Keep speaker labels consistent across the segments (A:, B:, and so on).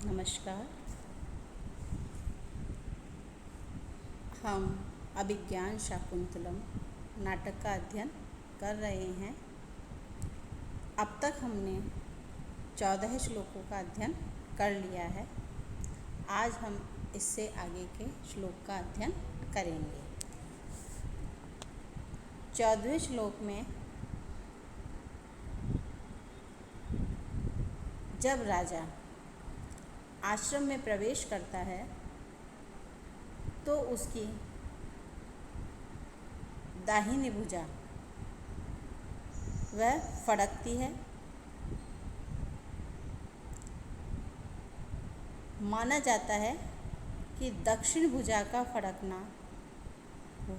A: नमस्कार। हम अभिज्ञान शाकुंतलम नाटक का अध्ययन कर रहे हैं। अब तक हमने 14 श्लोकों का अध्ययन कर लिया है। आज हम इससे आगे के श्लोक का अध्ययन करेंगे। 14वें श्लोक में जब राजा आश्रम में प्रवेश करता है तो उसकी दाहिनी भुजा वह फड़कती है। माना जाता है कि दक्षिण भुजा का फड़कना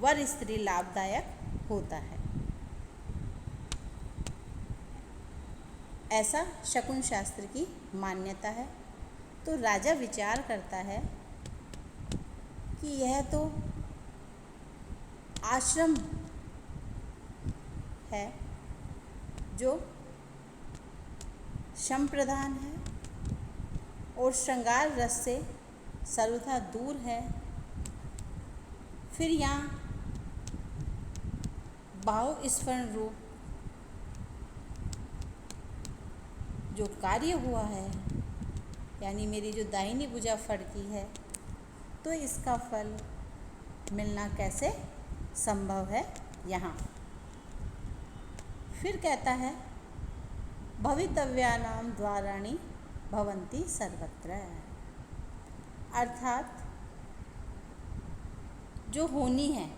A: वर स्त्री लाभदायक होता है। ऐसा शकुन शास्त्र की मान्यता है। तो राजा विचार करता है कि यह तो आश्रम है जो शम प्रधान है और श्रृंगार रस से सर्वथा दूर है। फिर यहाँ भाव स्फुरण रूप जो कार्य हुआ है, यानी मेरी जो दाहिनी भुजा फड़की है, तो इसका फल मिलना कैसे संभव है यहाँ। फिर कहता है भवितव्यानां द्वाराणि भवन्ति सर्वत्र, अर्थात जो होनी है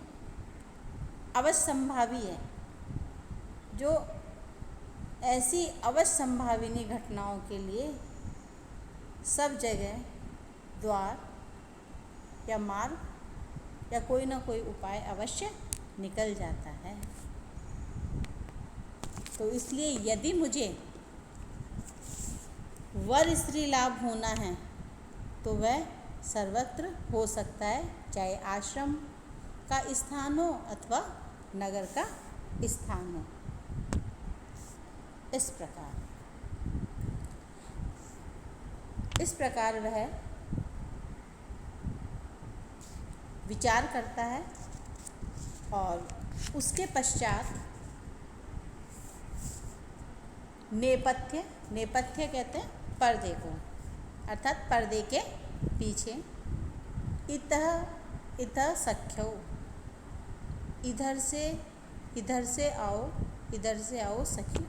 A: अवश्य संभावी है। जो ऐसी अवश्य संभाविनी घटनाओं के लिए सब जगह द्वार या मार्ग या कोई ना कोई उपाय अवश्य निकल जाता है। तो इसलिए यदि मुझे वर स्त्री लाभ होना है तो वह सर्वत्र हो सकता है, चाहे आश्रम का स्थान हो अथवा नगर का स्थान हो। इस प्रकार वह विचार करता है और उसके पश्चात नेपथ्य कहते हैं पर्दे को, अर्थात पर्दे के पीछे इतः सख्यो, इधर से आओ सखी।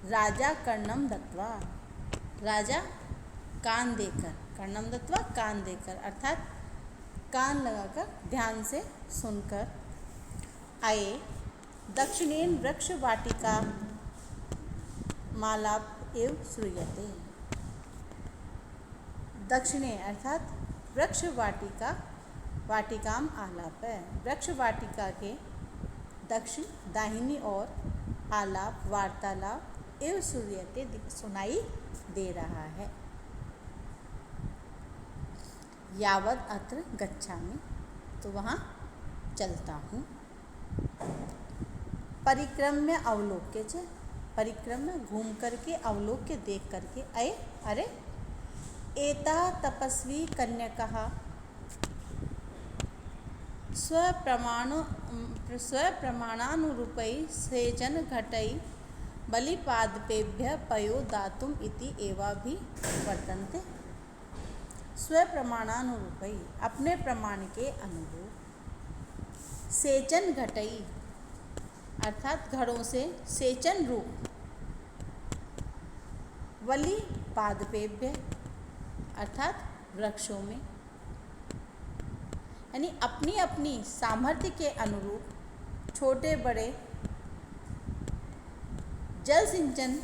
A: राजा कर्णम दत्वा, राजा कान देकर अर्थात कान लगाकर ध्यान से सुनकर आए। दक्षिणेन वृक्ष वाटिका मालाप एव श्रूयते, दक्षिणे अर्थात वृक्ष वाटिकाम आलाप है। वृक्ष वाटिका के दक्षिण दाहिनी ओर आलाप वार्तालाप एव श्रूयते सुनाई दे रहा है। यावद अत्र गच्छामि, तो वहाँ चलता हूँ। परिक्रम्य अवलोक्य च, परिक्रम्य घूम करके अवलोक्य देख करके अरे एता तपस्वी कन्यकः स्वप्रमाणानुरूपै सेचन घटै बलिपादपेभ्य पयो दातुम इति एवाभिवर्तन्ते। स्वप्रमाणानुरूपै, अपने प्रमाण के अनुरूप। सेचन घटई अर्थात घड़ों से सेचन रूप। बलि पादपेभ्य अर्थात वृक्षों में, यानी अपनी अपनी सामर्थ्य के अनुरूप छोटे बड़े जल सिंचन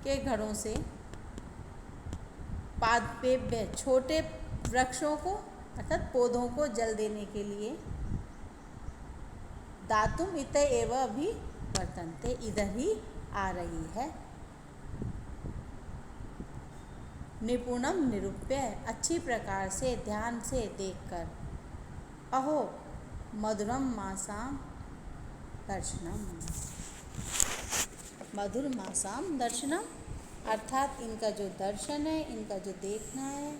A: के घड़ों से पादपेभ्य छोटे वृक्षों को अर्थात पौधों को जल देने के लिए दातुम इत एव भी वर्तन्ते, इधर ही आ रही है। निपुणम निरूप्य, अच्छी प्रकार से ध्यान से देखकर। अहो मधुरम मासाम दर्शनम, मधुर मासाम दर्शनम अर्थात इनका जो दर्शन है, इनका जो देखना है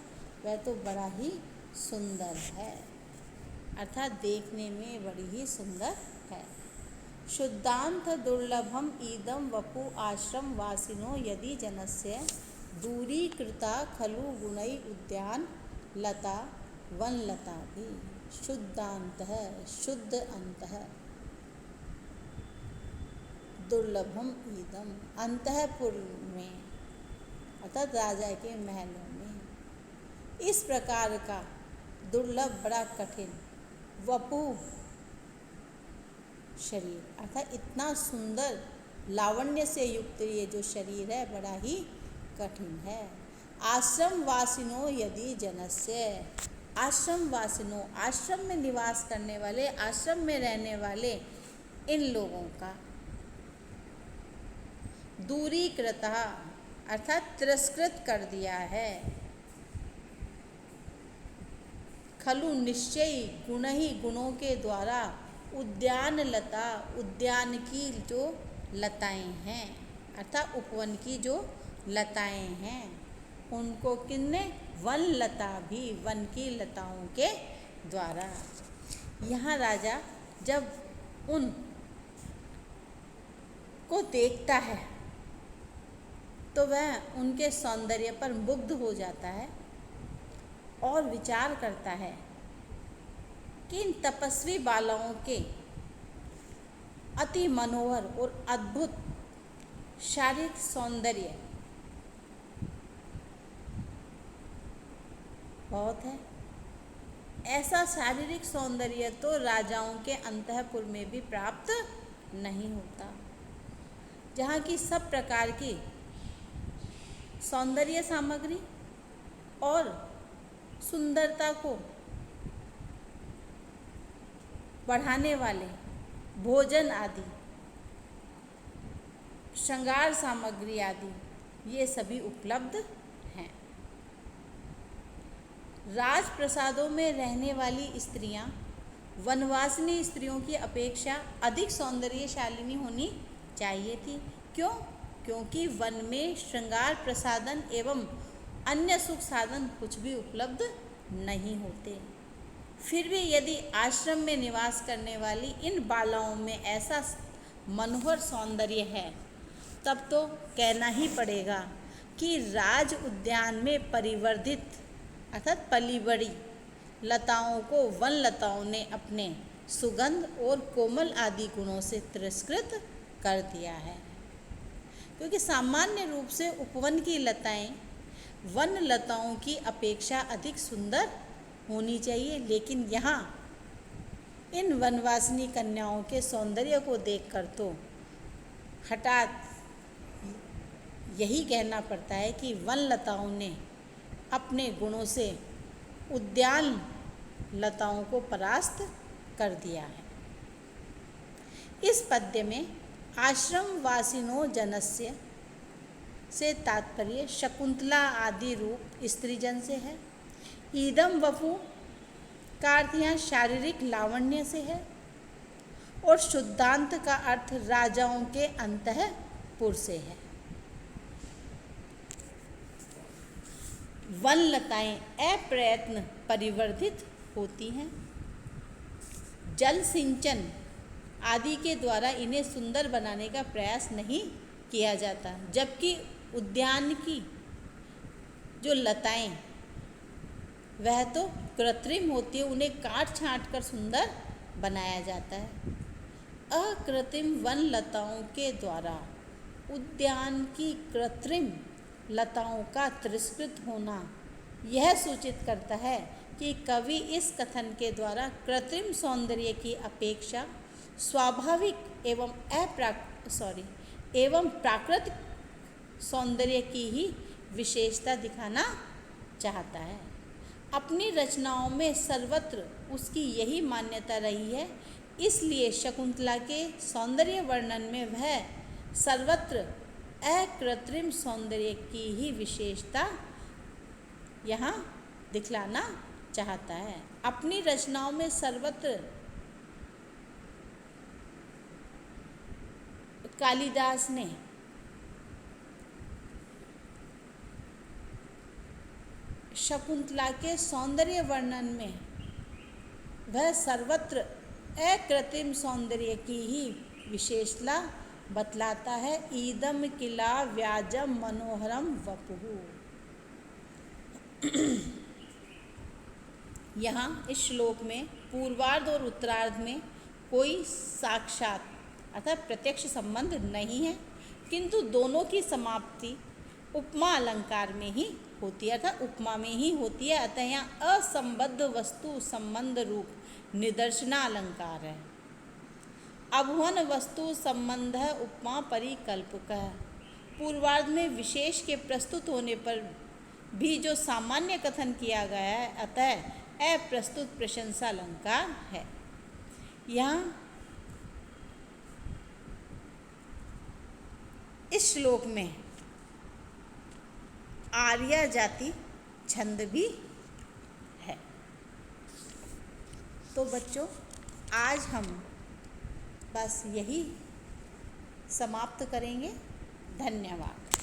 A: वह तो बड़ा ही सुंदर है, अर्थात देखने में बड़ी ही सुंदर है। शुद्धांत दुर्लभम ईदम वपु आश्रम वासिनो यदि जनस्य दूरीकृता खलु गुणै उद्यान लता वनलता भी। शुद्धांत है, शुद्ध अंत है, दुर्लभम ईदम अंतःपुर में अर्थात राजा के महलों में, इस प्रकार का दुर्लभ बड़ा कठिन वपु शरीर अर्थात इतना सुंदर लावण्य से युक्त ये जो शरीर है बड़ा ही कठिन है। आश्रम वासिनो यदि जनस्य, आश्रम वासिनो आश्रम में निवास करने वाले, आश्रम में रहने वाले इन लोगों का, दूरीकृता अर्थात तिरस्कृत कर दिया है, खलु निश्चय गुण ही गुणों के द्वारा, उद्यान लता उद्यान की जो लताएं हैं अर्थात उपवन की जो लताएं हैं उनको किन्ने, वन लता भी, वन की लताओं के द्वारा। यहाँ राजा जब उन को देखता है तो वह उनके सौंदर्य पर मुग्ध हो जाता है और विचार करता है कि इन तपस्वी बालाओं के अति मनोहर और अद्भुत शारीरिक सौंदर्य बहुत है। ऐसा शारीरिक सौंदर्य तो राजाओं के अंतःपुर में भी प्राप्त नहीं होता, जहाँ की सब प्रकार की सौंदर्य सामग्री और सुंदरता को बढ़ाने वाले भोजन आदि, श्रृंगार सामग्री आदि ये सभी उपलब्ध हैं। राजप्रसादों में रहने वाली स्त्रियां वनवासिनी स्त्रियों की अपेक्षा अधिक सौंदर्यशालिनी होनी चाहिए थी। क्यों? क्योंकि वन में श्रृंगार प्रसादन एवं अन्य सुख साधन कुछ भी उपलब्ध नहीं होते। फिर भी यदि आश्रम में निवास करने वाली इन बालाओं में ऐसा मनोहर सौंदर्य है तब तो कहना ही पड़ेगा कि राज उद्यान में परिवर्धित अर्थात पली बड़ी लताओं को वन लताओं ने अपने सुगंध और कोमल आदि गुणों से तिरस्कृत कर दिया है। क्योंकि सामान्य रूप से उपवन की लताएं वन लताओं की अपेक्षा अधिक सुंदर होनी चाहिए, लेकिन यहाँ इन वनवासिनी कन्याओं के सौंदर्य को देखकर तो हठात यही कहना पड़ता है कि वन लताओं ने अपने गुणों से उद्यान लताओं को परास्त कर दिया है। इस पद्य में आश्रम वासिनो जनस्य से तात्पर्य शकुंतला आदि रूप स्त्रीजन से है। ईदम वपु का अर्थ यहाँ शारीरिक लावण्य से है और शुद्धांत का अर्थ राजाओं के अंतःपुर से है। वन लताएं अप्रयत्न परिवर्धित होती हैं, जल सिंचन आदि के द्वारा इन्हें सुंदर बनाने का प्रयास नहीं किया जाता, जबकि उद्यान की जो लताएं वह तो कृत्रिम होती है, उन्हें काट छांट कर सुंदर बनाया जाता है। अकृत्रिम वन लताओं के द्वारा उद्यान की कृत्रिम लताओं का तिरस्कृत होना यह सूचित करता है कि कवि इस कथन के द्वारा कृत्रिम सौंदर्य की अपेक्षा स्वाभाविक एवं प्राकृतिक सौंदर्य की ही विशेषता दिखाना चाहता है। अपनी रचनाओं में सर्वत्र उसकी यही मान्यता रही है, इसलिए शकुंतला के सौंदर्य वर्णन में वह सर्वत्र अकृत्रिम सौंदर्य की ही विशेषता यहाँ दिखलाना चाहता है। अपनी रचनाओं में सर्वत्र कालिदास ने शकुंतला के सौंदर्य वर्णन में वह सर्वत्र अकृत्रिम सौंदर्य की ही विशेषता बतलाता है। ईदम किला व्याजम मनोहरम वपुः। यहाँ इस श्लोक में पूर्वार्ध और उत्तरार्ध में कोई साक्षात अर्थात प्रत्यक्ष संबंध नहीं है, किंतु दोनों की समाप्ति उपमा अलंकार में ही होती है, अर्थात उपमा में ही होती है। अतः यहाँ असंबद्ध वस्तु संबंध रूप निदर्शना अलंकार है। अभुवन वस्तु संबंध उपमा परिकल्पक है। पूर्वार्ध में विशेष के प्रस्तुत होने पर भी जो सामान्य कथन किया गया है, अतः अप्रस्तुत प्रशंसा अलंकार है। यहाँ इस श्लोक में आर्या जाति छंद भी है। तो बच्चों, आज हम बस यही समाप्त करेंगे। धन्यवाद।